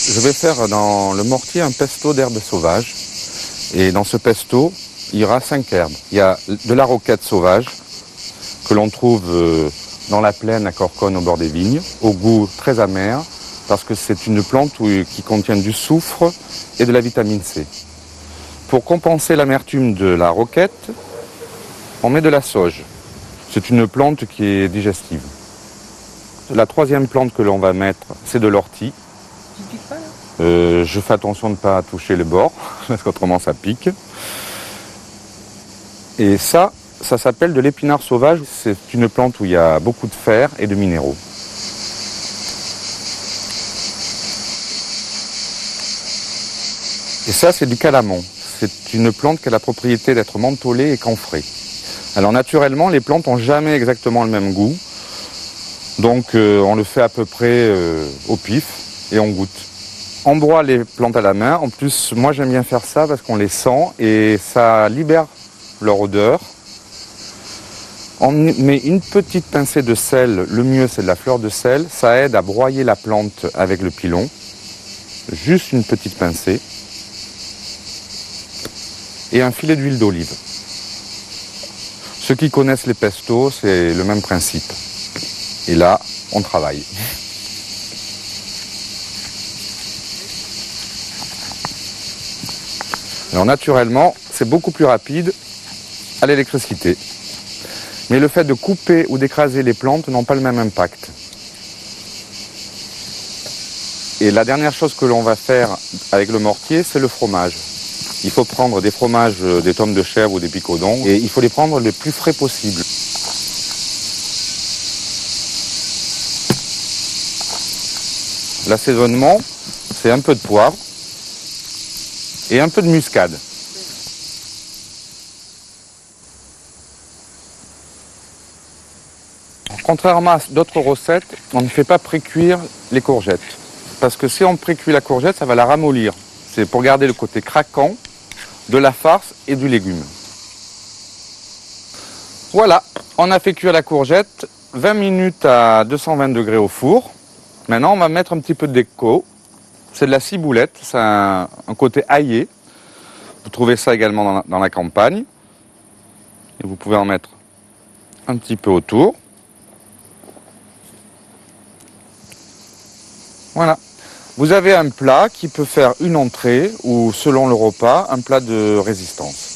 Je vais faire dans le mortier un pesto d'herbes sauvages. Et dans ce pesto, il y aura 5 herbes. Il y a de la roquette sauvage que l'on trouve dans la plaine à Corconne au bord des vignes, au goût très amer, parce que c'est une plante qui contient du soufre et de la vitamine C. Pour compenser l'amertume de la roquette, on met de la sauge. C'est une plante qui est digestive. La troisième plante que l'on va mettre, c'est de l'ortie. Tu piques pas là? Je fais attention de ne pas toucher les bords, parce qu'autrement ça pique. Et ça s'appelle de l'épinard sauvage. C'est une plante où il y a beaucoup de fer et de minéraux. Et ça, c'est du calamon. C'est une plante qui a la propriété d'être mentholée et camphrée. Alors naturellement, les plantes n'ont jamais exactement le même goût. Donc on le fait à peu près au pif et on goûte. On broie les plantes à la main. En plus, moi j'aime bien faire ça parce qu'on les sent et ça libère leur odeur. On met une petite pincée de sel. Le mieux, c'est de la fleur de sel. Ça aide à broyer la plante avec le pilon. Juste une petite pincée. Et un filet d'huile d'olive. Ceux qui connaissent les pestos, c'est le même principe. Et là, on travaille. Alors naturellement, c'est beaucoup plus rapide à l'électricité. Mais le fait de couper ou d'écraser les plantes n'ont pas le même impact. Et la dernière chose que l'on va faire avec le mortier, c'est le fromage. Il faut prendre des fromages, des tomes de chèvre ou des picodons, et il faut les prendre les plus frais possible. L'assaisonnement, c'est un peu de poivre et un peu de muscade. Contrairement à d'autres recettes, on ne fait pas pré-cuire les courgettes. Parce que si on pré-cuit la courgette, ça va la ramollir. C'est pour garder le côté craquant de la farce et du légume. Voilà, on a fait cuire la courgette 20 minutes à 220 degrés au four. Maintenant, on va mettre un petit peu de déco. C'est de la ciboulette, c'est un côté aillé. Vous trouvez ça également dans la campagne. Et vous pouvez en mettre un petit peu autour. Voilà. Vous avez un plat qui peut faire une entrée ou, selon le repas, un plat de résistance.